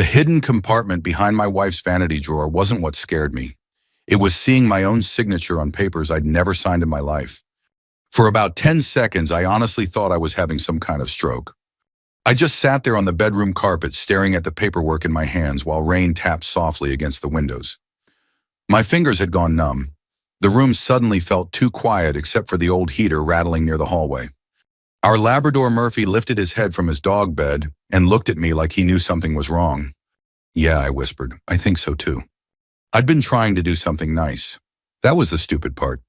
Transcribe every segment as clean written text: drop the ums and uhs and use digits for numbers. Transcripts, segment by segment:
The hidden compartment behind my wife's vanity drawer wasn't what scared me. It was seeing my own signature on papers I'd never signed in my life. For about 10 seconds, I honestly thought I was having some kind of stroke. I just sat there on the bedroom carpet staring at the paperwork in my hands while rain tapped softly against the windows. My fingers had gone numb. The room suddenly felt too quiet except for the old heater rattling near the hallway. Our Labrador Murphy lifted his head from his dog bed and looked at me like he knew something was wrong. "Yeah," I whispered. "I think so too." I'd been trying to do something nice. That was the stupid part.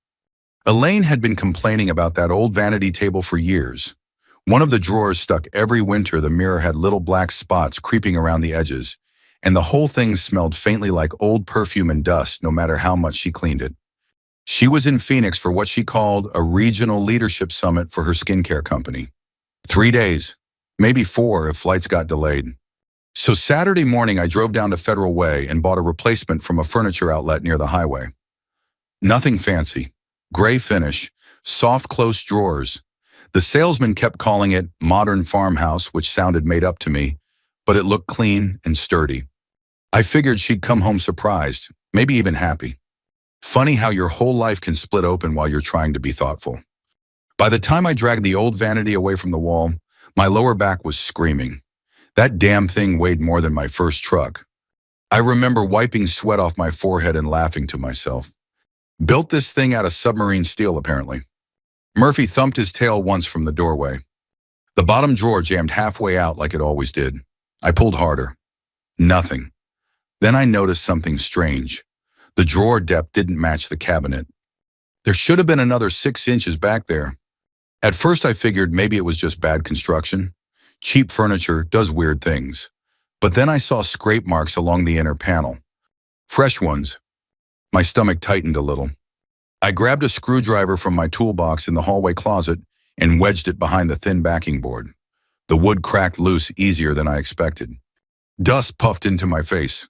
Elaine had been complaining about that old vanity table for years. One of the drawers stuck every winter. The mirror had little black spots creeping around the edges, and the whole thing smelled faintly like old perfume and dust no matter how much she cleaned it. She was in Phoenix for what she called a regional leadership summit for her skincare company. 3 days, maybe 4 if flights got delayed. So Saturday morning I drove down to Federal Way and bought a replacement from a furniture outlet near the highway. Nothing fancy. Gray finish, soft close drawers. The salesman kept calling it modern farmhouse, which sounded made up to me, but it looked clean and sturdy. I figured she'd come home surprised, maybe even happy. Funny how your whole life can split open while you're trying to be thoughtful. By the time I dragged the old vanity away from the wall, my lower back was screaming. That damn thing weighed more than my first truck. I remember wiping sweat off my forehead and laughing to myself. Built this thing out of submarine steel, apparently. Murphy thumped his tail once from the doorway. The bottom drawer jammed halfway out like it always did. I pulled harder. Nothing. Then I noticed something strange. The drawer depth didn't match the cabinet. There should have been another 6 inches back there. At first I figured maybe it was just bad construction. Cheap furniture does weird things. But then I saw scrape marks along the inner panel. Fresh ones. My stomach tightened a little. I grabbed a screwdriver from my toolbox in the hallway closet and wedged it behind the thin backing board. The wood cracked loose easier than I expected. Dust puffed into my face.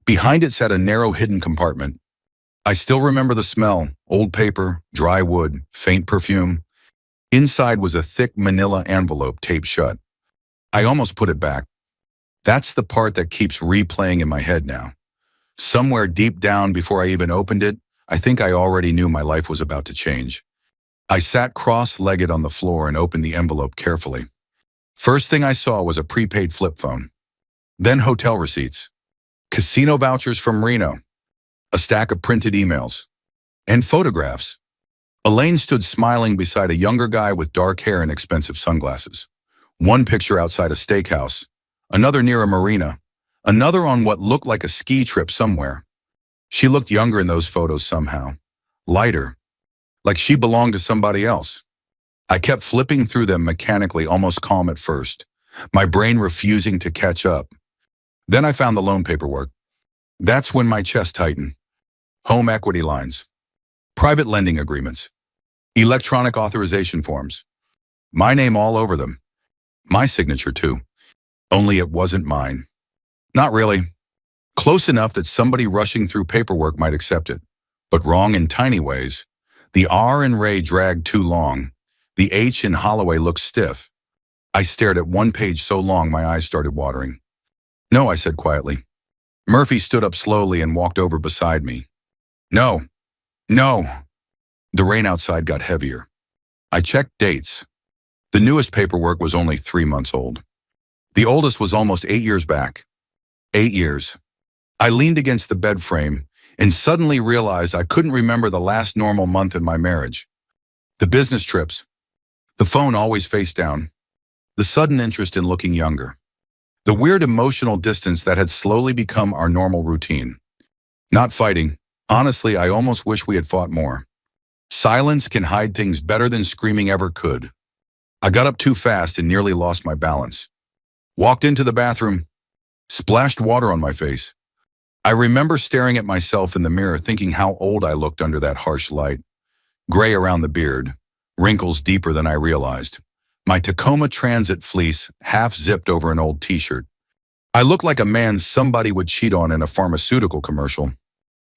Behind it sat a narrow hidden compartment. I still remember the smell: old paper, dry wood, faint perfume. Inside was a thick manila envelope taped shut. I almost put it back. That's the part that keeps replaying in my head now. Somewhere deep down before I even opened it, I think I already knew my life was about to change. I sat cross-legged on the floor and opened the envelope carefully. First thing I saw was a prepaid flip phone. Then hotel receipts, casino vouchers from Reno, a stack of printed emails, and photographs. Elaine stood smiling beside a younger guy with dark hair and expensive sunglasses. One picture outside a steakhouse, another near a marina, another on what looked like a ski trip somewhere. She looked younger in those photos somehow, lighter, like she belonged to somebody else. I kept flipping through them mechanically, almost calm at first, my brain refusing to catch up. Then I found the loan paperwork. That's when my chest tightened. Home equity lines, private lending agreements, electronic authorization forms. My name all over them. My signature too. Only it wasn't mine. Not really. Close enough that somebody rushing through paperwork might accept it, but wrong in tiny ways. The R in Ray dragged too long. The H in Holloway looked stiff. I stared at one page so long my eyes started watering. "No," I said quietly. Murphy stood up slowly and walked over beside me. "No. No." The rain outside got heavier. I checked dates. The newest paperwork was only 3 months old. The oldest was almost 8 years back. 8 years. I leaned against the bed frame and suddenly realized I couldn't remember the last normal month in my marriage. The business trips. The phone always face down. The sudden interest in looking younger. The weird emotional distance that had slowly become our normal routine. Not fighting. Honestly, I almost wish we had fought more. Silence can hide things better than screaming ever could. I got up too fast and nearly lost my balance. Walked into the bathroom, splashed water on my face. I remember staring at myself in the mirror thinking how old I looked under that harsh light. Gray around the beard, wrinkles deeper than I realized. My Tacoma Transit fleece half zipped over an old t-shirt. I looked like a man somebody would cheat on in a pharmaceutical commercial.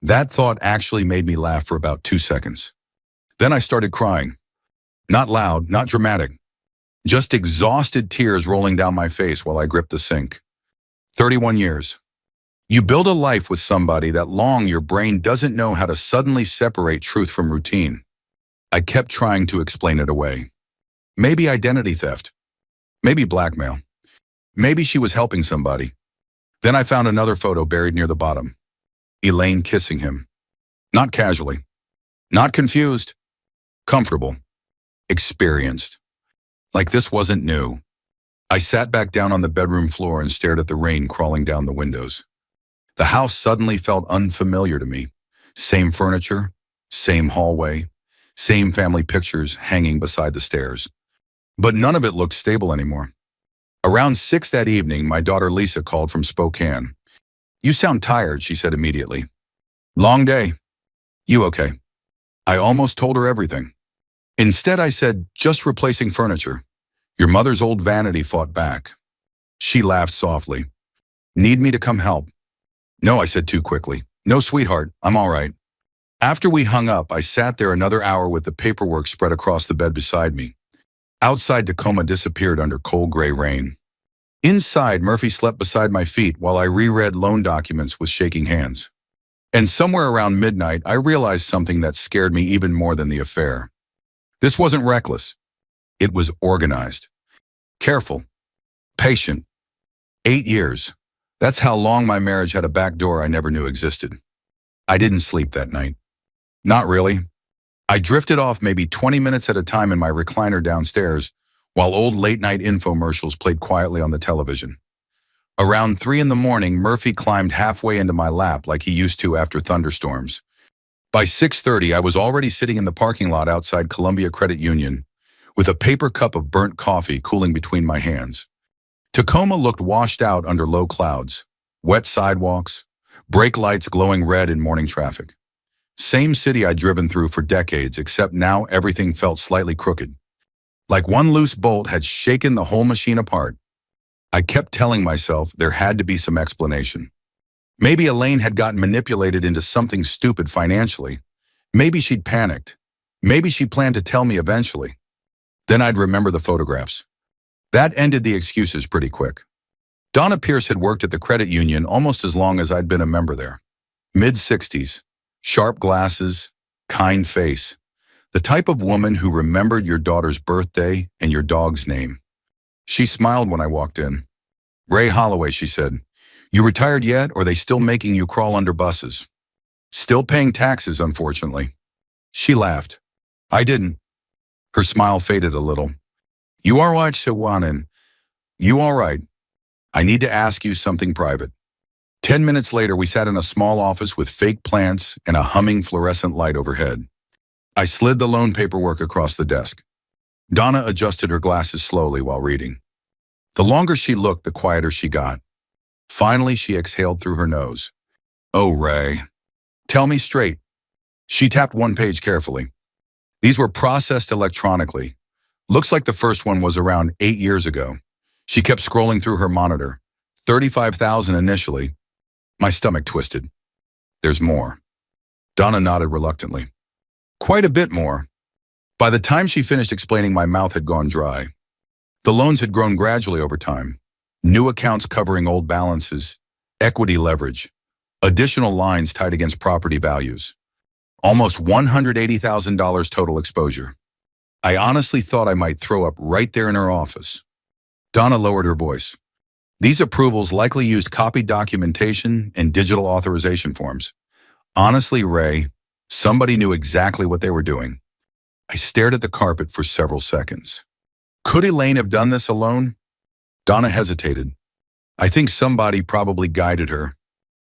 That thought actually made me laugh for about 2 seconds. Then I started crying. Not loud, not dramatic. Just exhausted tears rolling down my face while I gripped the sink. 31 years. You build a life with somebody that long your brain doesn't know how to suddenly separate truth from routine. I kept trying to explain it away. Maybe identity theft. Maybe blackmail. Maybe she was helping somebody. Then I found another photo buried near the bottom. Elaine kissing him. Not casually. Not confused. Comfortable. Experienced. Like this wasn't new. I sat back down on the bedroom floor and stared at the rain crawling down the windows. The house suddenly felt unfamiliar to me. Same furniture, same hallway, same family pictures hanging beside the stairs. But none of it looked stable anymore. Around 6 that evening, my daughter Lisa called from Spokane. "You sound tired," she said immediately. "Long day. You okay?" I almost told her everything. Instead, I said, "Just replacing furniture." Your mother's old Vanity fought back. She laughed softly. "Need me to come help?" "No," I said too quickly. "No, sweetheart, I'm all right." After we hung up, I sat there another hour with the paperwork spread across the bed beside me. Outside, Tacoma disappeared under cold gray rain. Inside, Murphy slept beside my feet while I reread loan documents with shaking hands. And somewhere around midnight, I realized something that scared me even more than the affair. This wasn't reckless. It was organized. Careful. Patient. 8 years. That's how long my marriage had a back door I never knew existed. I didn't sleep that night. Not really. I drifted off maybe 20 minutes at a time in my recliner downstairs, while old late-night infomercials played quietly on the television. Around 3 in the morning, Murphy climbed halfway into my lap like he used to after thunderstorms. By 6:30, I was already sitting in the parking lot outside Columbia Credit Union, with a paper cup of burnt coffee cooling between my hands. Tacoma looked washed out under low clouds, wet sidewalks, brake lights glowing red in morning traffic. Same city I'd driven through for decades, except now everything felt slightly crooked. Like one loose bolt had shaken the whole machine apart. I kept telling myself there had to be some explanation. Maybe Elaine had gotten manipulated into something stupid financially. Maybe she'd panicked. Maybe she planned to tell me eventually. Then I'd remember the photographs. That ended the excuses pretty quick. Donna Pierce had worked at the credit union almost as long as I'd been a member there. Mid-60s, sharp glasses, kind face. The type of woman who remembered your daughter's birthday and your dog's name. She smiled when I walked in. "Ray Holloway," she said. "You retired yet, or are they still making you crawl under buses?" "Still paying taxes, unfortunately." She laughed. "I didn't." Her smile faded a little. "You are right, Shawanan. You all right. I need to ask you something private." 10 minutes later, we sat in a small office with fake plants and a humming fluorescent light overhead. I slid the loan paperwork across the desk. Donna adjusted her glasses slowly while reading. The longer she looked, the quieter she got. Finally, she exhaled through her nose. "Oh, Ray. Tell me straight." She tapped one page carefully. These were processed electronically. Looks like the first one was around 8 years ago. She kept scrolling through her monitor. 35,000 initially. My stomach twisted. "There's more." Donna nodded reluctantly. "Quite a bit more." By the time she finished explaining, my mouth had gone dry. The loans had grown gradually over time. New accounts covering old balances, equity leverage, additional lines tied against property values. Almost $180,000 total exposure. I honestly thought I might throw up right there in her office. Donna lowered her voice. "These approvals likely used copied documentation and digital authorization forms. Honestly, Ray, somebody knew exactly what they were doing." I stared at the carpet for several seconds. Could Elaine have done this alone? Donna hesitated. I think somebody probably guided her.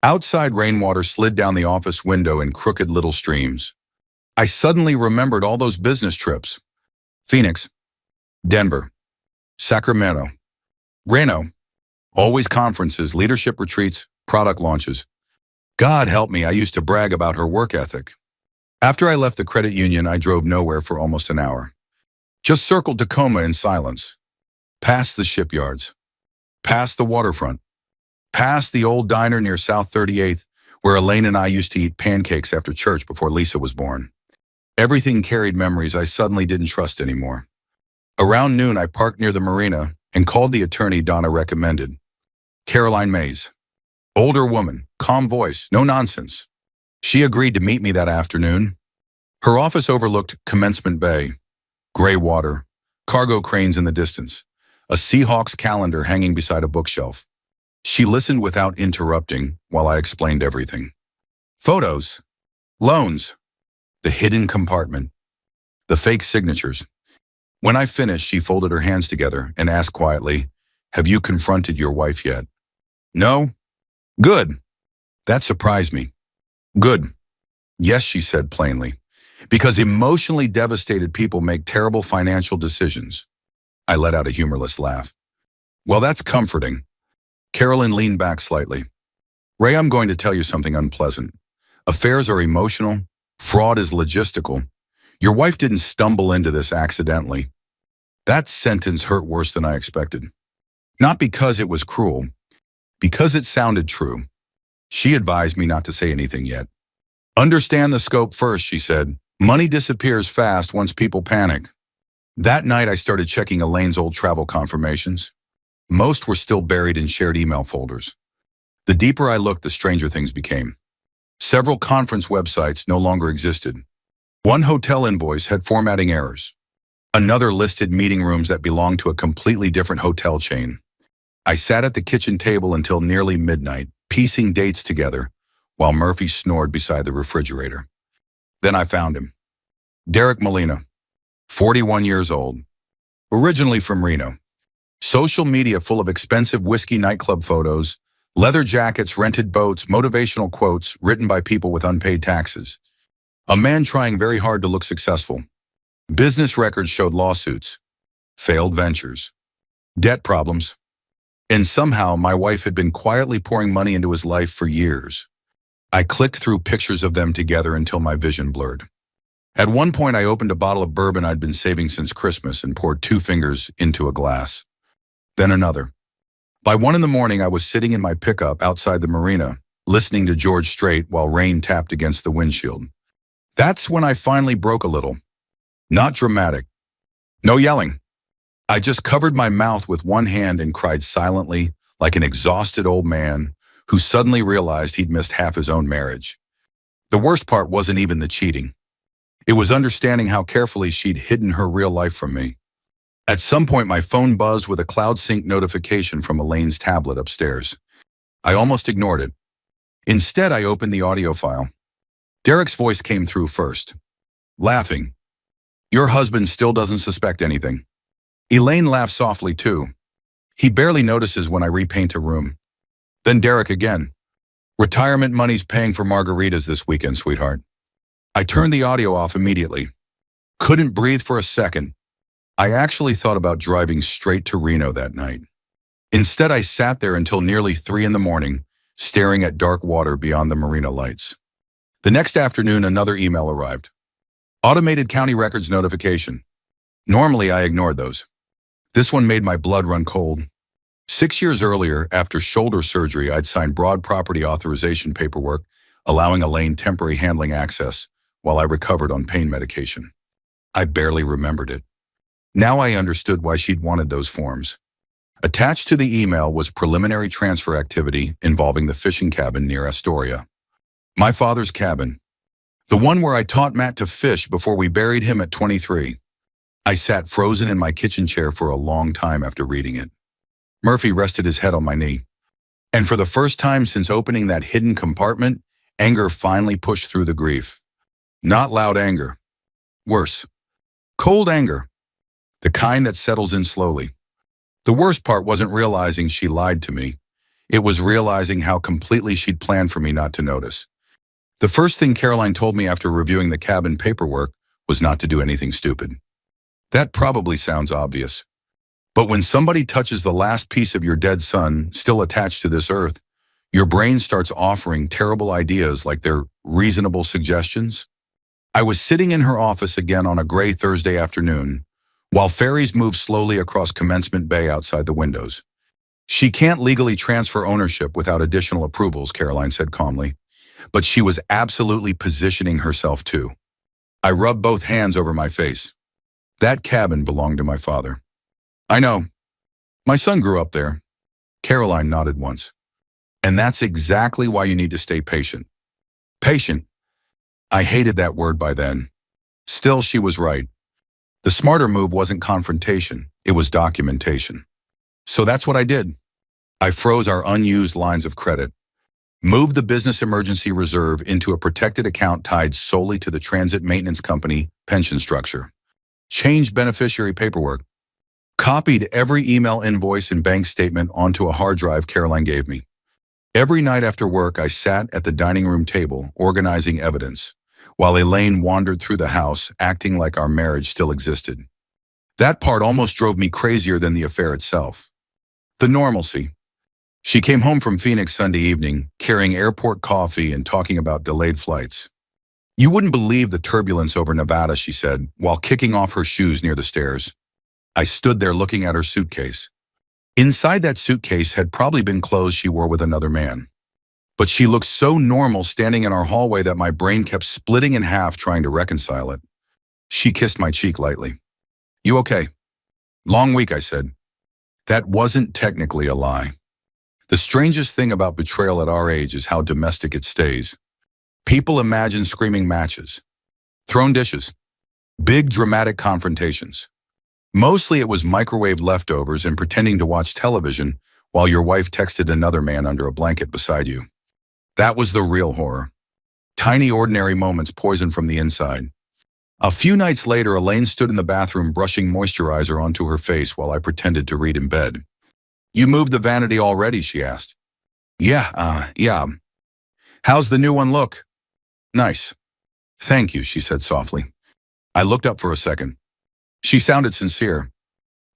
Outside, rainwater slid down the office window in crooked little streams. I suddenly remembered all those business trips. Phoenix, Denver, Sacramento, Reno. Always conferences, leadership retreats, product launches. God help me, I used to brag about her work ethic. After I left the credit union, I drove nowhere for almost an hour. Just circled Tacoma in silence. Past the shipyards. Past the waterfront. Past the old diner near South 38th, where Elaine and I used to eat pancakes after church before Lisa was born. Everything carried memories I suddenly didn't trust anymore. Around noon, I parked near the marina and called the attorney Donna recommended. Caroline Mays. Older woman, calm voice, no nonsense. She agreed to meet me that afternoon. Her office overlooked Commencement Bay, gray water, cargo cranes in the distance, a Seahawks calendar hanging beside a bookshelf. She listened without interrupting while I explained everything. Photos, loans, the hidden compartment, the fake signatures. When I finished, she folded her hands together and asked quietly, "Have you confronted your wife yet?" "No." "Good." That surprised me. "Good." "Yes," she said plainly, "because emotionally devastated people make terrible financial decisions." I let out a humorless laugh. "Well, that's comforting." Carolyn leaned back slightly. "Ray, I'm going to tell you something unpleasant. Affairs are emotional. Fraud is logistical. Your wife didn't stumble into this accidentally." That sentence hurt worse than I expected. Not because it was cruel, because it sounded true. She advised me not to say anything yet. "Understand the scope first," she said. "Money disappears fast once people panic." That night, I started checking Elaine's old travel confirmations. Most were still buried in shared email folders. The deeper I looked, the stranger things became. Several conference websites no longer existed. One hotel invoice had formatting errors. Another listed meeting rooms that belonged to a completely different hotel chain. I sat at the kitchen table until nearly midnight, piecing dates together, while Murphy snored beside the refrigerator. Then I found him. Derek Molina, 41 years old, originally from Reno. Social media full of expensive whiskey nightclub photos, leather jackets, rented boats, motivational quotes written by people with unpaid taxes. A man trying very hard to look successful. Business records showed lawsuits, failed ventures, debt problems, and somehow my wife had been quietly pouring money into his life for years. I clicked through pictures of them together until my vision blurred. At one point, I opened a bottle of bourbon I'd been saving since Christmas and poured 2 fingers into a glass. Then another. By 1 in the morning, I was sitting in my pickup outside the marina, listening to George Strait while rain tapped against the windshield. That's when I finally broke a little. Not dramatic. No yelling. I just covered my mouth with one hand and cried silently, like an exhausted old man who suddenly realized he'd missed half his own marriage. The worst part wasn't even the cheating. It was understanding how carefully she'd hidden her real life from me. At some point, my phone buzzed with a cloud sync notification from Elaine's tablet upstairs. I almost ignored it. Instead, I opened the audio file. Derek's voice came through first, laughing. "Your husband still doesn't suspect anything." Elaine laughed softly too. "He barely notices when I repaint a room." Then Derek again. "Retirement money's paying for margaritas this weekend, sweetheart." I turned the audio off immediately. Couldn't breathe for a second. I actually thought about driving straight to Reno that night. Instead, I sat there until nearly 3 in the morning, staring at dark water beyond the marina lights. The next afternoon, another email arrived. Automated county records notification. Normally, I ignored those. This one made my blood run cold. 6 years earlier, after shoulder surgery, I'd signed broad property authorization paperwork, allowing Elaine temporary handling access while I recovered on pain medication. I barely remembered it. Now I understood why she'd wanted those forms. Attached to the email was preliminary transfer activity involving the fishing cabin near Astoria. My father's cabin. The one where I taught Matt to fish before we buried him at 23. I sat frozen in my kitchen chair for a long time after reading it. Murphy rested his head on my knee. And for the first time since opening that hidden compartment, anger finally pushed through the grief. Not loud anger. Worse. Cold anger. The kind that settles in slowly. The worst part wasn't realizing she lied to me. It was realizing how completely she'd planned for me not to notice. The first thing Caroline told me after reviewing the cabin paperwork was not to do anything stupid. That probably sounds obvious. But when somebody touches the last piece of your dead son still attached to this earth, your brain starts offering terrible ideas like they're reasonable suggestions. I was sitting in her office again on a gray Thursday afternoon, while ferries moved slowly across Commencement Bay outside the windows. "She can't legally transfer ownership without additional approvals," Caroline said calmly, but she was absolutely positioning herself to. I rubbed both hands over my face. That cabin belonged to my father. "I know. My son grew up there. Caroline nodded once. And that's exactly why you need to stay patient. Patient. I hated that word by then. Still, she was right. The smarter move wasn't confrontation, it was documentation. So that's what I did. I froze our unused lines of credit, moved the business emergency reserve into a protected account tied solely to the transit maintenance company pension structure, changed beneficiary paperwork, copied every email invoice and bank statement onto a hard drive Caroline gave me. Every night after work, I sat at the dining room table, organizing evidence, while Elaine wandered through the house, acting like our marriage still existed. That part almost drove me crazier than the affair itself. The normalcy. She came home from Phoenix Sunday evening, carrying airport coffee and talking about delayed flights. You wouldn't believe the turbulence over Nevada, she said, while kicking off her shoes near the stairs. I stood there looking at her suitcase. Inside that suitcase had probably been clothes she wore with another man. But she looked so normal standing in our hallway that my brain kept splitting in half trying to reconcile it. She kissed my cheek lightly. You okay? Long week, I said. That wasn't technically a lie. The strangest thing about betrayal at our age is how domestic it stays. People imagine screaming matches, thrown dishes, big dramatic confrontations. Mostly it was microwave leftovers and pretending to watch television while your wife texted another man under a blanket beside you. That was the real horror. Tiny ordinary moments poisoned from the inside. A few nights later, Elaine stood in the bathroom brushing moisturizer onto her face while I pretended to read in bed. You moved the Vanity already, she asked. Yeah. How's the new one look? Nice. Thank you, she said softly. I looked up for a second. She sounded sincere.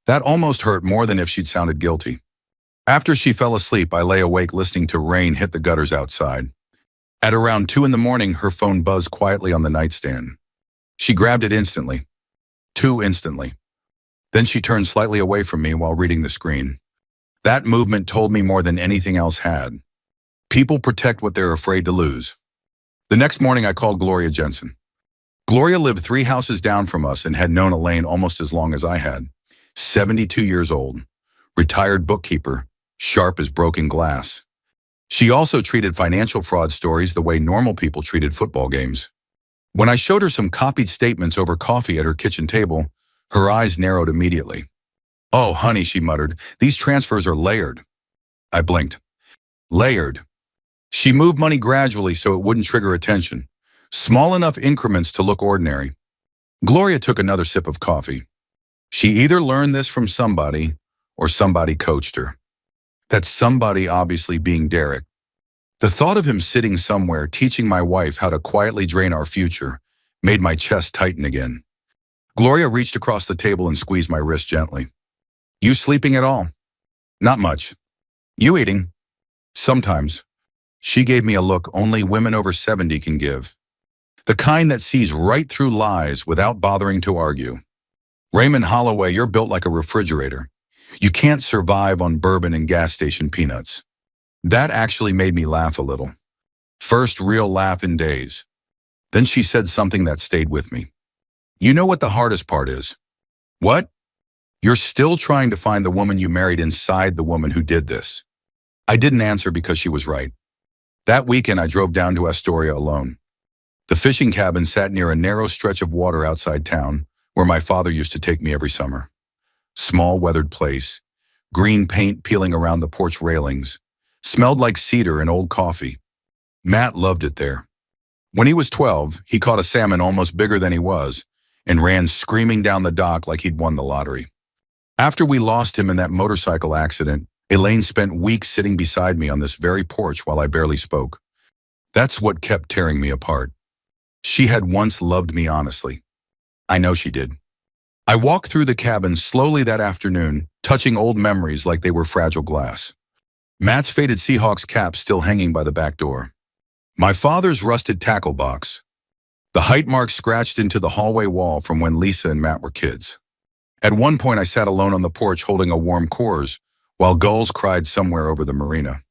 That almost hurt more than if she'd sounded guilty. After she fell asleep, I lay awake listening to rain hit the gutters outside. At around 2 a.m, her phone buzzed quietly on the nightstand. She grabbed it instantly. Too instantly. Then she turned slightly away from me while reading the screen. That movement told me more than anything else had. People protect what they're afraid to lose. The next morning, I called Gloria Jensen. Gloria lived 3 houses down from us and had known Elaine almost as long as I had. 72 years old, retired bookkeeper, sharp as broken glass. She also treated financial fraud stories the way normal people treated football games. When I showed her some copied statements over coffee at her kitchen table, her eyes narrowed immediately. Oh, honey, she muttered, these transfers are layered. I blinked. Layered. She moved money gradually so it wouldn't trigger attention. Small enough increments to look ordinary. Gloria took another sip of coffee. She either learned this from somebody or somebody coached her. That somebody obviously being Derek. The thought of him sitting somewhere teaching my wife how to quietly drain our future made my chest tighten again. Gloria reached across the table and squeezed my wrist gently. You sleeping at all? Not much. You eating? Sometimes. She gave me a look only women over 70 can give. The kind that sees right through lies without bothering to argue. Raymond Holloway, you're built like a refrigerator. You can't survive on bourbon and gas station peanuts. That actually made me laugh a little. First real laugh in days. Then she said something that stayed with me. You know what the hardest part is? What? You're still trying to find the woman you married inside the woman who did this. I didn't answer because she was right. That weekend I drove down to Astoria alone. The fishing cabin sat near a narrow stretch of water outside town where my father used to take me every summer. Small weathered place, green paint peeling around the porch railings, smelled like cedar and old coffee. Matt loved it there. When he was 12, he caught a salmon almost bigger than he was and ran screaming down the dock like he'd won the lottery. After we lost him in that motorcycle accident, Elaine spent weeks sitting beside me on this very porch while I barely spoke. That's what kept tearing me apart. She had once loved me honestly. I know she did. I walked through the cabin slowly that afternoon, touching old memories like they were fragile glass. Matt's faded Seahawks cap still hanging by the back door. My father's rusted tackle box. The height mark scratched into the hallway wall from when Lisa and Matt were kids. At one point, I sat alone on the porch holding a warm Coors while gulls cried somewhere over the marina.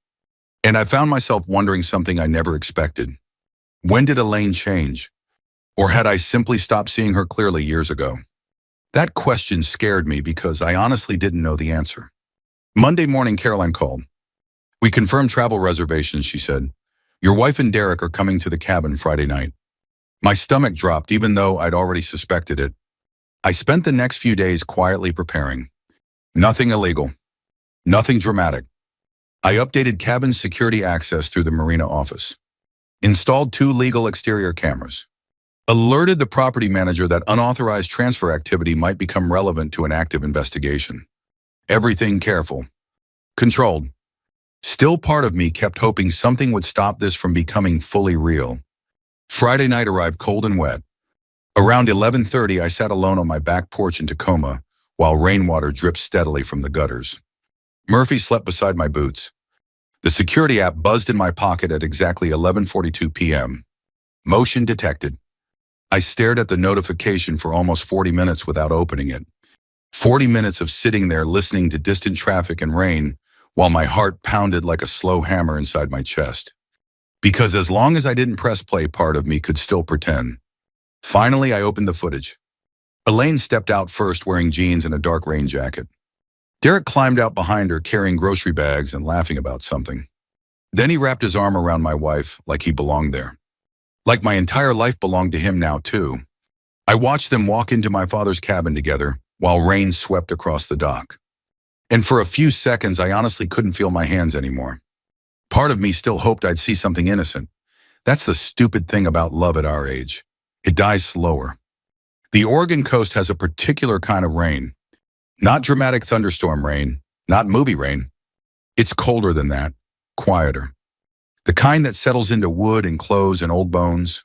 And I found myself wondering something I never expected. When did Elaine change? Or had I simply stopped seeing her clearly years ago? That question scared me because I honestly didn't know the answer. Monday morning, Caroline called. We confirmed travel reservations, she said. Your wife and Derek are coming to the cabin Friday night. My stomach dropped even though I'd already suspected it. I spent the next few days quietly preparing. Nothing illegal. Nothing dramatic. I updated cabin security access through the marina office. Installed 2 legal exterior cameras. Alerted the property manager that unauthorized transfer activity might become relevant to an active investigation. Everything careful. Controlled. Still, part of me kept hoping something would stop this from becoming fully real. Friday night arrived cold and wet. Around 11:30, I sat alone on my back porch in Tacoma while rainwater dripped steadily from the gutters. Murphy slept beside my boots. The security app buzzed in my pocket at exactly 11:42 p.m. Motion detected. I stared at the notification for almost 40 minutes without opening it. 40 minutes of sitting there listening to distant traffic and rain while my heart pounded like a slow hammer inside my chest. Because as long as I didn't press play, part of me could still pretend. Finally, I opened the footage. Elaine stepped out first wearing jeans and a dark rain jacket. Derek climbed out behind her carrying grocery bags and laughing about something. Then he wrapped his arm around my wife like he belonged there. Like my entire life belonged to him now, too. I watched them walk into my father's cabin together while rain swept across the dock. And for a few seconds, I honestly couldn't feel my hands anymore. Part of me still hoped I'd see something innocent. That's the stupid thing about love at our age. It dies slower. The Oregon coast has a particular kind of rain. Not dramatic thunderstorm rain, not movie rain. It's colder than that, quieter. The kind that settles into wood and clothes and old bones.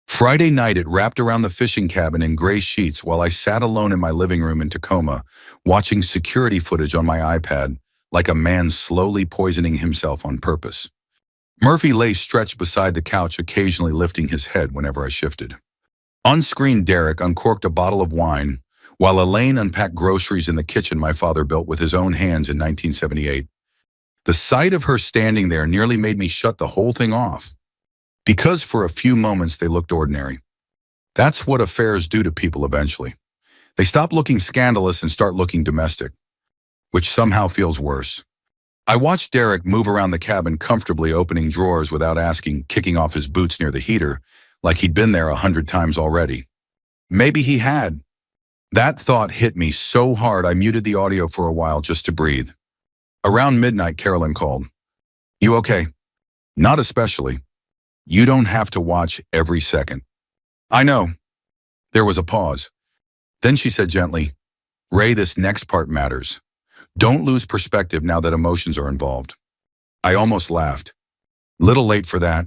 Friday night, it wrapped around the fishing cabin in gray sheets while I sat alone in my living room in Tacoma, watching security footage on my iPad like a man slowly poisoning himself on purpose. Murphy lay stretched beside the couch, occasionally lifting his head whenever I shifted. On screen, Derek uncorked a bottle of wine, while Elaine unpacked groceries in the kitchen my father built with his own hands in 1978. The sight of her standing there nearly made me shut the whole thing off. Because for a few moments they looked ordinary. That's what affairs do to people eventually. They stop looking scandalous and start looking domestic, which somehow feels worse. I watched Derek move around the cabin comfortably, opening drawers without asking, kicking off his boots near the heater, like he'd been there 100 times already. Maybe he had. That thought hit me so hard I muted the audio for a while just to breathe. Around midnight, Carolyn called. You okay? Not especially. You don't have to watch every second. I know. There was a pause. Then she said gently, Ray, this next part matters. Don't lose perspective now that emotions are involved. I almost laughed. Little late for that.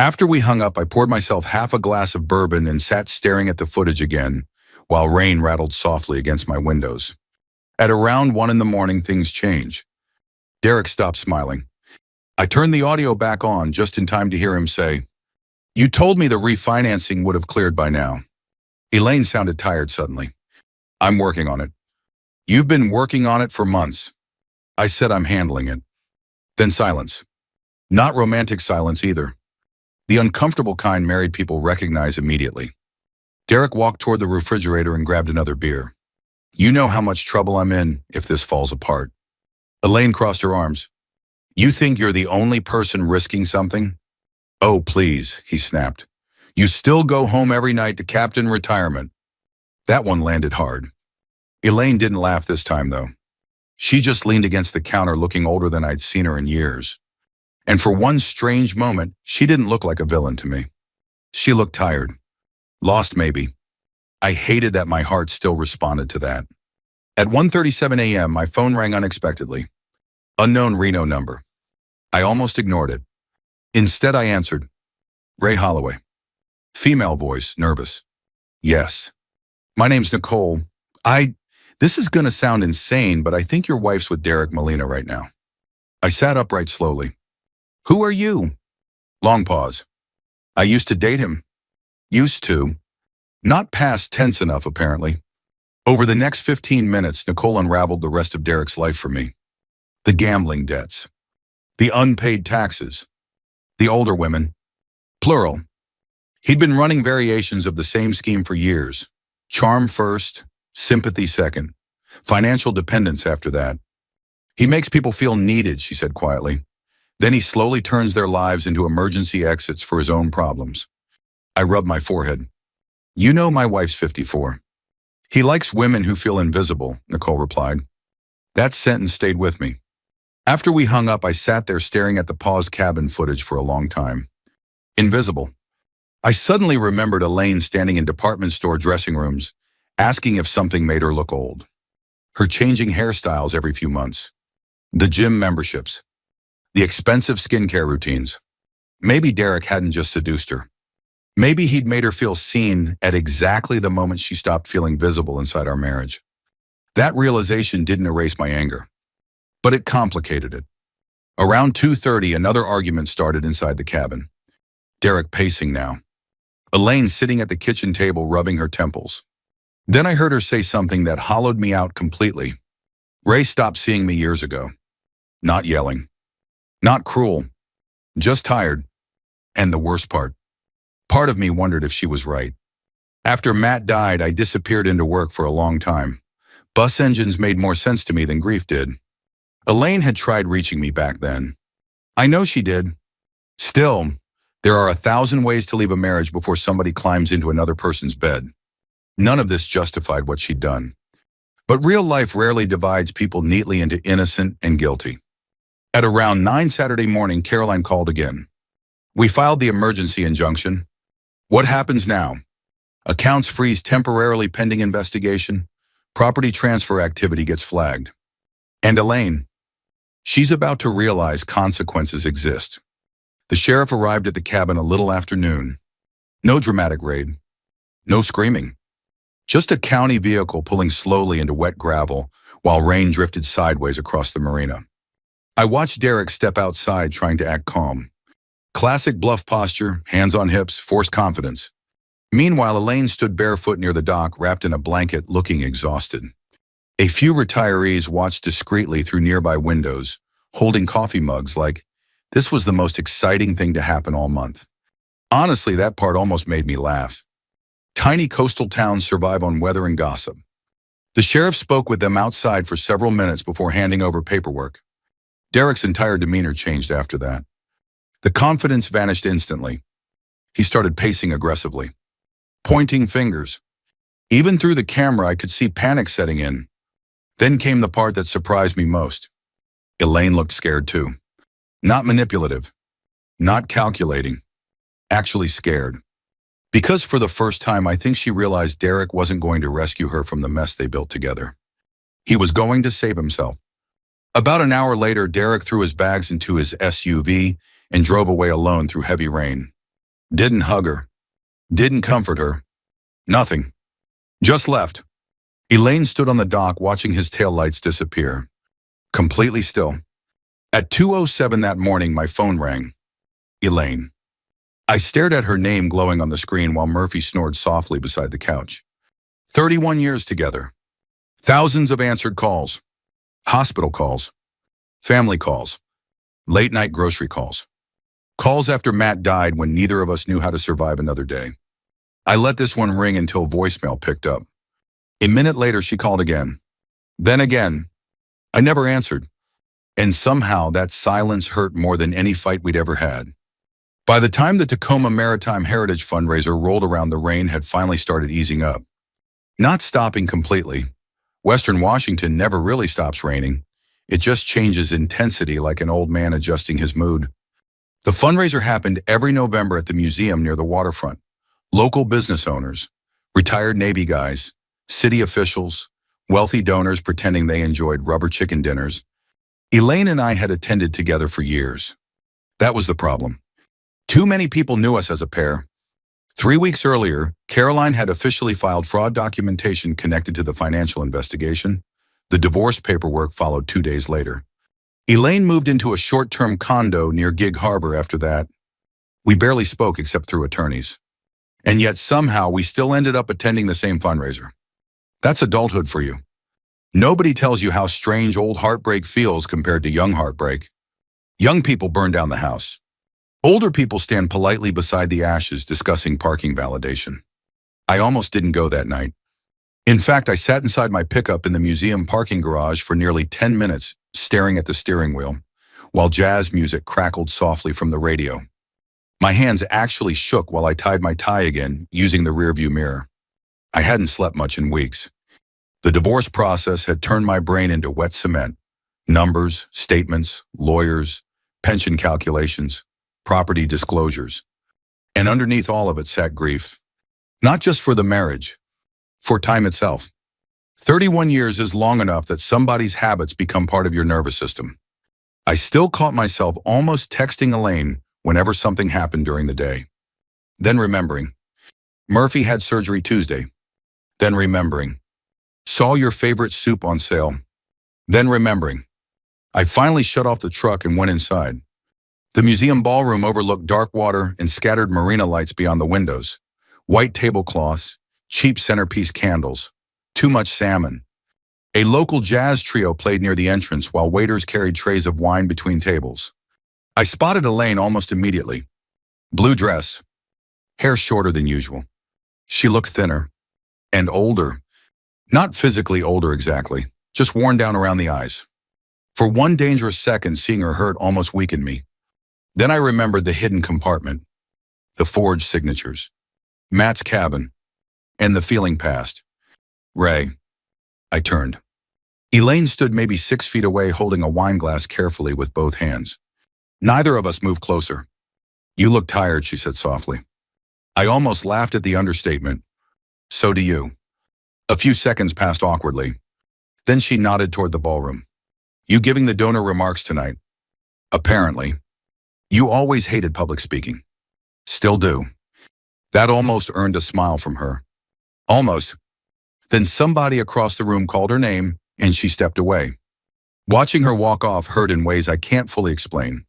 After we hung up, I poured myself half a glass of bourbon and sat staring at the footage again, while rain rattled softly against my windows. At around 1 a.m, things change. Derek stopped smiling. I turned the audio back on just in time to hear him say, You told me the refinancing would have cleared by now. Elaine sounded tired suddenly. I'm working on it. You've been working on it for months. I said I'm handling it. Then silence. Not romantic silence either. The uncomfortable kind married people recognize immediately. Derek walked toward the refrigerator and grabbed another beer. You know how much trouble I'm in if this falls apart. Elaine crossed her arms. You think you're the only person risking something? Oh, please, he snapped. You still go home every night to captain retirement. That one landed hard. Elaine didn't laugh this time, though. She just leaned against the counter looking older than I'd seen her in years. And for one strange moment, she didn't look like a villain to me. She looked tired. Lost, maybe. I hated that my heart still responded to that. At 1:37 a.m., my phone rang unexpectedly. Unknown Reno number. I almost ignored it. Instead, I answered. Ray Holloway. Female voice, nervous. Yes. My name's Nicole. This is gonna sound insane, but I think your wife's with Derek Molina right now. I sat upright slowly. Who are you? Long pause. I used to date him. Used to. Not past tense enough, apparently. Over the next 15 minutes, Nicole unraveled the rest of Derek's life for me. The gambling debts. The unpaid taxes. The older women. Plural. He'd been running variations of the same scheme for years. Charm first, sympathy second, financial dependence after that. He makes people feel needed, she said quietly. Then he slowly turns their lives into emergency exits for his own problems. I rubbed my forehead. You know my wife's 54. He likes women who feel invisible, Nicole replied. That sentence stayed with me. After we hung up, I sat there staring at the paused cabin footage for a long time. Invisible. I suddenly remembered Elaine standing in department store dressing rooms, asking if something made her look old. Her changing hairstyles every few months. The gym memberships. The expensive skincare routines. Maybe Derek hadn't just seduced her. Maybe he'd made her feel seen at exactly the moment she stopped feeling visible inside our marriage. That realization didn't erase my anger, but it complicated it. Around 2:30, another argument started inside the cabin. Derek pacing now. Elaine sitting at the kitchen table rubbing her temples. Then I heard her say something that hollowed me out completely. Ray stopped seeing me years ago. Not yelling. Not cruel. Just tired. And the worst part of me wondered if she was right. After Matt died, I disappeared into work for a long time. Bus engines made more sense to me than grief did. Elaine had tried reaching me back then. I know she did. Still, there are 1,000 ways to leave a marriage before somebody climbs into another person's bed. None of this justified what she'd done. But real life rarely divides people neatly into innocent and guilty. At around 9 Saturday morning, Caroline called again. We filed the emergency injunction. What happens now? Accounts freeze temporarily pending investigation. Property transfer activity gets flagged. And Elaine, she's about to realize consequences exist. The sheriff arrived at the cabin a little after noon. No dramatic raid. No screaming. Just a county vehicle pulling slowly into wet gravel while rain drifted sideways across the marina. I watched Derek step outside trying to act calm. Classic bluff posture, hands on hips, forced confidence. Meanwhile, Elaine stood barefoot near the dock, wrapped in a blanket, looking exhausted. A few retirees watched discreetly through nearby windows, holding coffee mugs like this was the most exciting thing to happen all month. Honestly, that part almost made me laugh. Tiny coastal towns survive on weather and gossip. The sheriff spoke with them outside for several minutes before handing over paperwork. Derek's entire demeanor changed after that. The confidence vanished instantly. He started pacing aggressively, pointing fingers. Even through the camera, I could see panic setting in. Then came the part that surprised me most. Elaine looked scared too. Not manipulative, not calculating, actually scared. Because for the first time, I think she realized Derek wasn't going to rescue her from the mess they built together. He was going to save himself. About an hour later, Derek threw his bags into his SUV and drove away alone through heavy rain. Didn't hug her. Didn't comfort her. Nothing. Just left. Elaine stood on the dock watching his taillights disappear. Completely still. At 2:07 that morning, my phone rang. Elaine. I stared at her name glowing on the screen while Murphy snored softly beside the couch. 31 years together. Thousands of answered calls. Hospital calls. Family calls. Late-night grocery calls. Calls after Matt died when neither of us knew how to survive another day. I let this one ring until voicemail picked up. A minute later, she called again. Then again. I never answered. And somehow that silence hurt more than any fight we'd ever had. By the time the Tacoma Maritime Heritage fundraiser rolled around, the rain had finally started easing up. Not stopping completely. Western Washington never really stops raining. It just changes intensity like an old man adjusting his mood. The fundraiser happened every November at the museum near the waterfront. Local business owners, retired Navy guys, city officials, wealthy donors pretending they enjoyed rubber chicken dinners. Elaine and I had attended together for years. That was the problem. Too many people knew us as a pair. 3 weeks earlier, Caroline had officially filed fraud documentation connected to the financial investigation. The divorce paperwork followed 2 days later. Elaine moved into a short-term condo near Gig Harbor after that. We barely spoke except through attorneys. And yet somehow we still ended up attending the same fundraiser. That's adulthood for you. Nobody tells you how strange old heartbreak feels compared to young heartbreak. Young people burn down the house. Older people stand politely beside the ashes discussing parking validation. I almost didn't go that night. In fact, I sat inside my pickup in the museum parking garage for nearly 10 minutes, staring at the steering wheel, while jazz music crackled softly from the radio. My hands actually shook while I tied my tie again, using the rearview mirror. I hadn't slept much in weeks. The divorce process had turned my brain into wet cement. Numbers, statements, lawyers, pension calculations, property disclosures. And underneath all of it sat grief. Not just for the marriage, for time itself. 31 years is long enough that somebody's habits become part of your nervous system. I still caught myself almost texting Elaine whenever something happened during the day. Then remembering, Murphy had surgery Tuesday. Then remembering, saw your favorite soup on sale. Then remembering, I finally shut off the truck and went inside. The museum ballroom overlooked dark water and scattered marina lights beyond the windows. White tablecloths, cheap centerpiece candles, too much salmon. A local jazz trio played near the entrance while waiters carried trays of wine between tables. I spotted Elaine almost immediately. Blue dress, hair shorter than usual. She looked thinner and older. Not physically older exactly, just worn down around the eyes. For one dangerous second, seeing her hurt almost weakened me. Then I remembered the hidden compartment, the forged signatures, Matt's cabin, and the feeling passed. Ray. I turned. Elaine stood maybe 6 feet away holding a wine glass carefully with both hands. Neither of us moved closer. You look tired, she said softly. I almost laughed at the understatement. So do you. A few seconds passed awkwardly. Then she nodded toward the ballroom. You giving the donor remarks tonight? Apparently. You always hated public speaking. Still do. That almost earned a smile from her. Almost. Then somebody across the room called her name, and she stepped away. Watching her walk off hurt in ways I can't fully explain.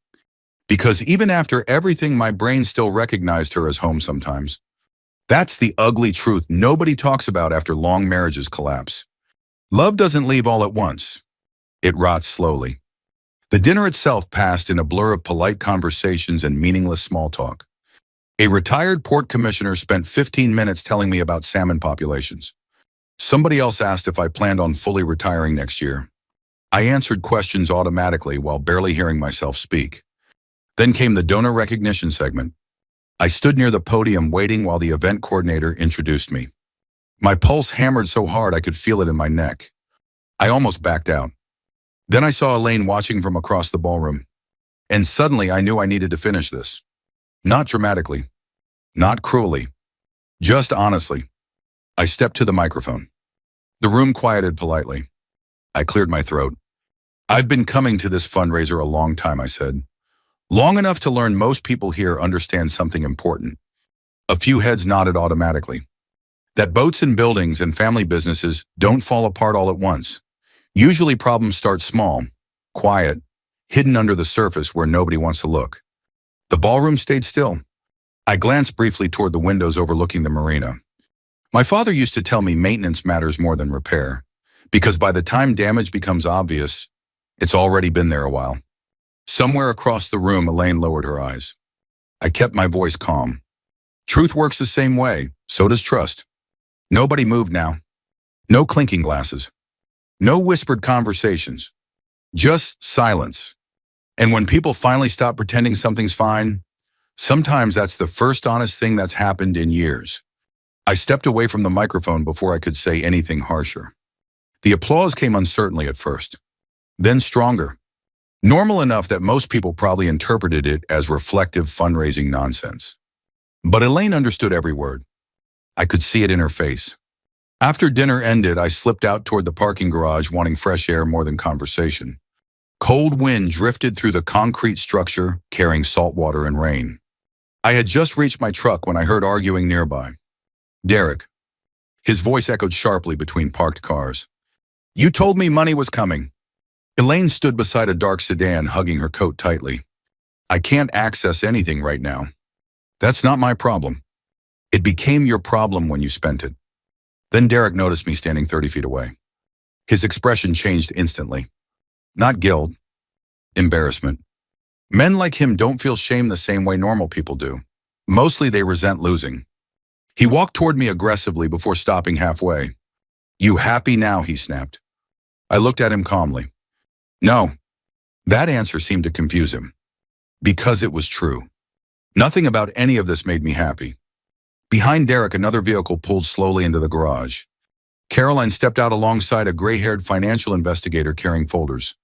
Because even after everything, my brain still recognized her as home sometimes. That's the ugly truth nobody talks about after long marriages collapse. Love doesn't leave all at once. It rots slowly. The dinner itself passed in a blur of polite conversations and meaningless small talk. A retired port commissioner spent 15 minutes telling me about salmon populations. Somebody else asked if I planned on fully retiring next year. I answered questions automatically while barely hearing myself speak. Then came the donor recognition segment. I stood near the podium waiting while the event coordinator introduced me. My pulse hammered so hard I could feel it in my neck. I almost backed out. Then I saw Elaine watching from across the ballroom. And suddenly I knew I needed to finish this. Not dramatically. Not cruelly. Just honestly. I stepped to the microphone. The room quieted politely. I cleared my throat. I've been coming to this fundraiser a long time, I said. Long enough to learn most people here understand something important. A few heads nodded automatically. That boats and buildings and family businesses don't fall apart all at once. Usually problems start small, quiet, hidden under the surface where nobody wants to look. The ballroom stayed still. I glanced briefly toward the windows overlooking the marina. My father used to tell me maintenance matters more than repair, because by the time damage becomes obvious, it's already been there a while. Somewhere across the room, Elaine lowered her eyes. I kept my voice calm. Truth works the same way, so does trust. Nobody moved now. No clinking glasses. No whispered conversations. Just silence. And when people finally stop pretending something's fine, sometimes that's the first honest thing that's happened in years. I stepped away from the microphone before I could say anything harsher. The applause came uncertainly at first, then stronger. Normal enough that most people probably interpreted it as reflective fundraising nonsense. But Elaine understood every word. I could see it in her face. After dinner ended, I slipped out toward the parking garage wanting fresh air more than conversation. Cold wind drifted through the concrete structure, carrying salt water and rain. I had just reached my truck when I heard arguing nearby. Derek. His voice echoed sharply between parked cars. You told me money was coming. Elaine stood beside a dark sedan, hugging her coat tightly. I can't access anything right now. That's not my problem. It became your problem when you spent it. Then Derek noticed me standing 30 feet away. His expression changed instantly. Not guilt, embarrassment. Men like him don't feel shame the same way normal people do. Mostly they resent losing. He walked toward me aggressively before stopping halfway. You happy now, he snapped. I looked at him calmly. No, That answer seemed to confuse him. Because it was true. Nothing about any of this made me happy. Behind Derek, another vehicle pulled slowly into the garage. Caroline stepped out alongside a gray-haired financial investigator carrying folders.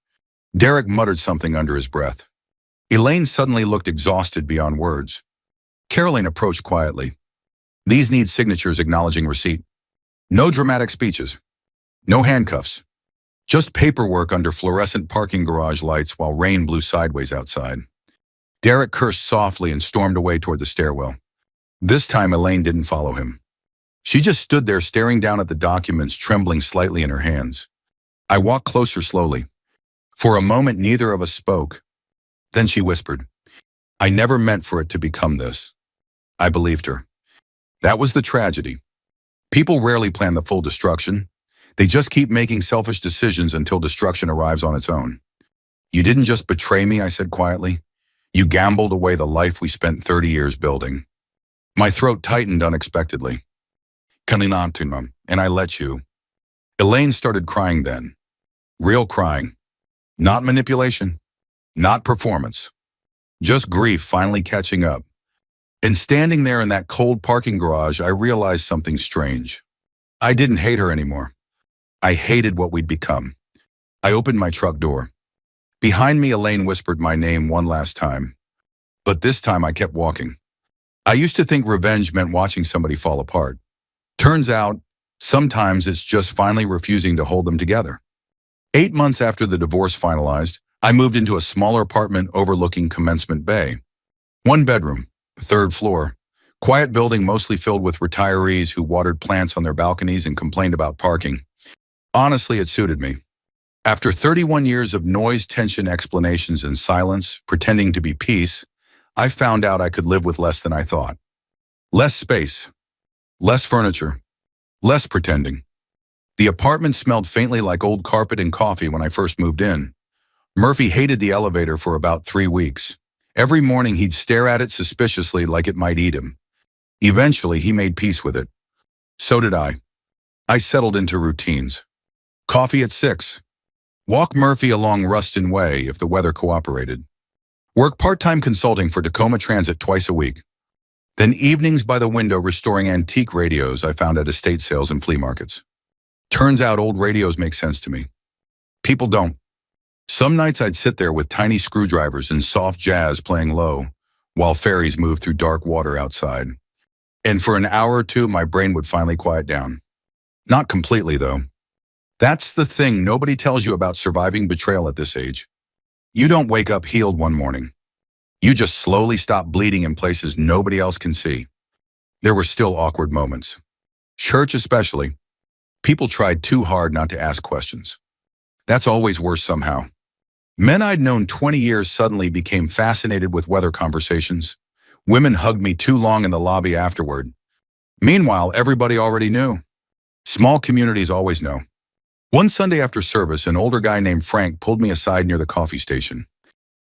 Derek muttered something under his breath. Elaine suddenly looked exhausted beyond words. Caroline approached quietly. These need signatures acknowledging receipt. No dramatic speeches. No handcuffs. Just paperwork under fluorescent parking garage lights while rain blew sideways outside. Derek cursed softly and stormed away toward the stairwell. This time Elaine didn't follow him. She just stood there staring down at the documents, trembling slightly in her hands. I walked closer slowly. For a moment neither of us spoke. Then she whispered, "I never meant for it to become this." I believed her. That was the tragedy. People rarely plan the full destruction. They just keep making selfish decisions until destruction arrives on its own. "You didn't just betray me," I said quietly. "You gambled away the life we spent 30 years building." My throat tightened unexpectedly. And I let you. Elaine started crying then. Real crying. Not manipulation. Not performance. Just grief finally catching up. And standing there in that cold parking garage, I realized something strange. I didn't hate her anymore. I hated what we'd become. I opened my truck door. Behind me, Elaine whispered my name one last time. But this time I kept walking. I used to think revenge meant watching somebody fall apart. Turns out, sometimes it's just finally refusing to hold them together. 8 months after the divorce finalized, I moved into a smaller apartment overlooking Commencement Bay. 1 bedroom, 3rd floor, quiet building mostly filled with retirees who watered plants on their balconies and complained about parking. Honestly, it suited me. After 31 years of noise, tension, explanations, and silence, pretending to be peace, I found out I could live with less than I thought. Less space. Less furniture. Less pretending. The apartment smelled faintly like old carpet and coffee when I first moved in. Murphy hated the elevator for about 3 weeks. Every morning he'd stare at it suspiciously like it might eat him. Eventually he made peace with it. So did I. I settled into routines. Coffee at 6. Walk Murphy along Ruston Way if the weather cooperated. Work part-time consulting for Tacoma Transit twice a week. Then evenings by the window restoring antique radios I found at estate sales and flea markets. Turns out old radios make sense to me. People don't. Some nights I'd sit there with tiny screwdrivers and soft jazz playing low, while ferries moved through dark water outside. And for an hour or two, my brain would finally quiet down. Not completely, though. That's the thing nobody tells you about surviving betrayal at this age. You don't wake up healed one morning. You just slowly stop bleeding in places nobody else can see. There were still awkward moments. Church especially. People tried too hard not to ask questions. That's always worse somehow. Men I'd known 20 years suddenly became fascinated with weather conversations. Women hugged me too long in the lobby afterward. Meanwhile, everybody already knew. Small communities always know. One Sunday after service, an older guy named Frank pulled me aside near the coffee station.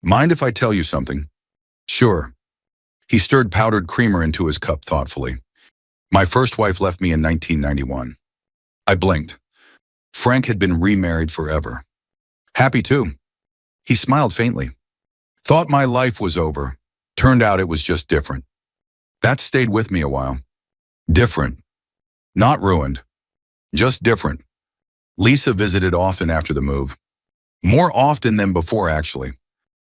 "Mind if I tell you something?" "Sure." He stirred powdered creamer into his cup thoughtfully. "My first wife left me in 1991. I blinked. Frank had been remarried forever. "Happy too." He smiled faintly. "Thought my life was over. Turned out it was just different." That stayed with me a while. Different. Not ruined. Just different. Lisa visited often after the move. More often than before, actually.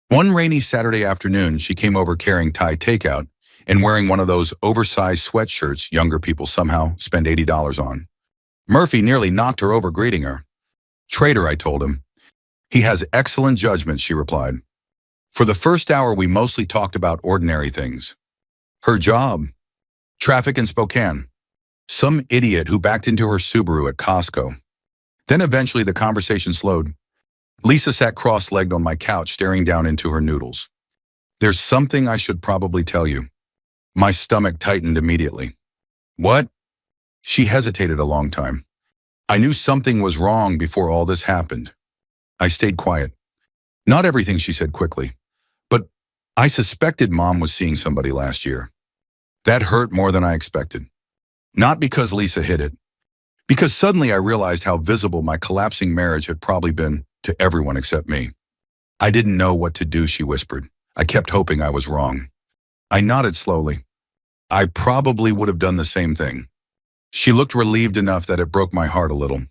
One rainy Saturday afternoon, she came over carrying Thai takeout and wearing one of those oversized sweatshirts younger people somehow spend $80 on. Murphy nearly knocked her over greeting her. "Traitor," I told him. "He has excellent judgment," she replied. For the first hour, we mostly talked about ordinary things. Her job. Traffic in Spokane. Some idiot who backed into her Subaru at Costco. Then eventually the conversation slowed. Lisa sat cross-legged on my couch staring down into her noodles. "There's something I should probably tell you." My stomach tightened immediately. "What?" She hesitated a long time. I knew something was wrong before all this happened. I stayed quiet. Not everything, she said quickly. "But I suspected Mom was seeing somebody last year." That hurt more than I expected. Not because Lisa hid it. Because suddenly I realized how visible my collapsing marriage had probably been to everyone except me. I didn't know what to do, she whispered. I kept hoping I was wrong. I nodded slowly. I probably would have done the same thing. She looked relieved enough that it broke my heart a little.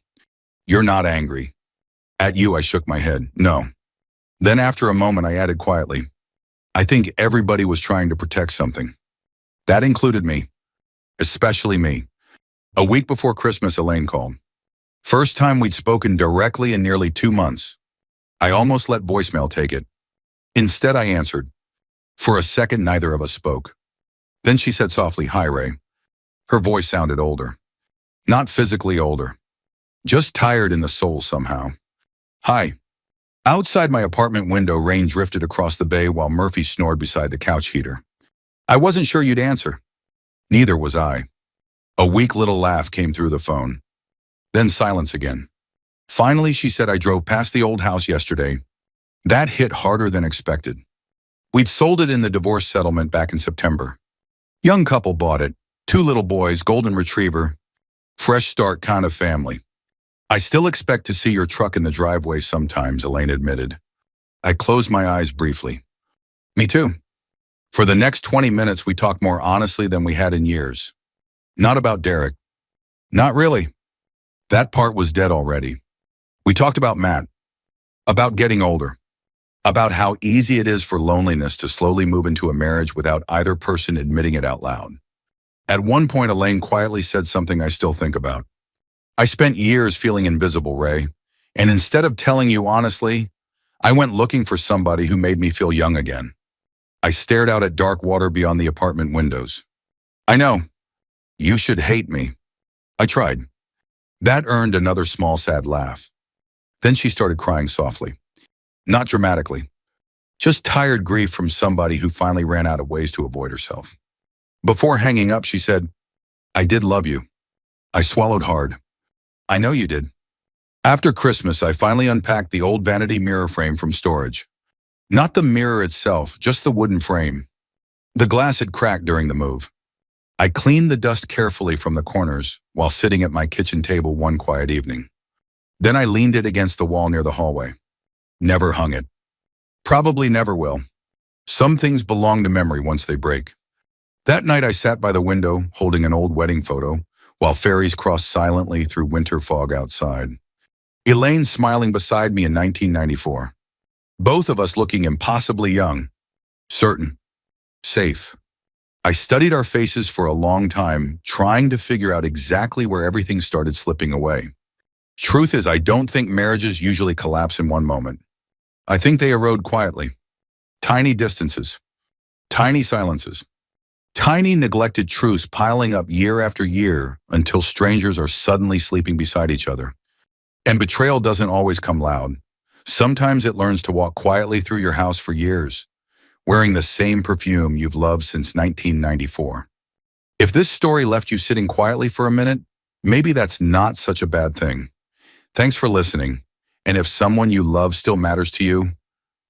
You're not angry. At you, I shook my head. No. Then after a moment, I added quietly, I think everybody was trying to protect something. That included me. Especially me. A week before Christmas, Elaine called. First time we'd spoken directly in nearly 2 months. I almost let voicemail take it. Instead, I answered. For a second, neither of us spoke. Then she said softly, Hi, Ray. Her voice sounded older. Not physically older. Just tired in the soul somehow. Hi. Outside my apartment window, rain drifted across the bay while Murphy snored beside the couch heater. I wasn't sure you'd answer. Neither was I. A weak little laugh came through the phone. Then silence again. Finally, she said, I drove past the old house yesterday. That hit harder than expected. We'd sold it in the divorce settlement back in September. Young couple bought it. 2 little boys, golden retriever. Fresh start kind of family. I still expect to see your truck in the driveway sometimes, Elaine admitted. I closed my eyes briefly. Me too. For the next 20 minutes, we talked more honestly than we had in years. Not about Derek. Not really. That part was dead already. We talked about Matt. About getting older. About how easy it is for loneliness to slowly move into a marriage without either person admitting it out loud. At one point, Elaine quietly said something I still think about. I spent years feeling invisible, Ray, and instead of telling you honestly, I went looking for somebody who made me feel young again. I stared out at dark water beyond the apartment windows. I know. You should hate me. I tried. That earned another small, sad laugh. Then she started crying softly. Not dramatically. Just tired grief from somebody who finally ran out of ways to avoid herself. Before hanging up, she said, I did love you. I swallowed hard. I know you did. After Christmas, I finally unpacked the old vanity mirror frame from storage. Not the mirror itself, just the wooden frame. The glass had cracked during the move. I cleaned the dust carefully from the corners while sitting at my kitchen table one quiet evening. Then I leaned it against the wall near the hallway. Never hung it. Probably never will. Some things belong to memory once they break. That night I sat by the window holding an old wedding photo while ferries crossed silently through winter fog outside. Elaine smiling beside me in 1994. Both of us looking impossibly young. Certain. Safe. I studied our faces for a long time, trying to figure out exactly where everything started slipping away. Truth is, I don't think marriages usually collapse in one moment. I think they erode quietly. Tiny distances. Tiny silences. Tiny neglected truths piling up year after year until strangers are suddenly sleeping beside each other. And betrayal doesn't always come loud. Sometimes it learns to walk quietly through your house for years, wearing the same perfume you've loved since 1994. If this story left you sitting quietly for a minute, maybe that's not such a bad thing. Thanks for listening. And if someone you love still matters to you,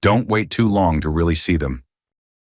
don't wait too long to really see them.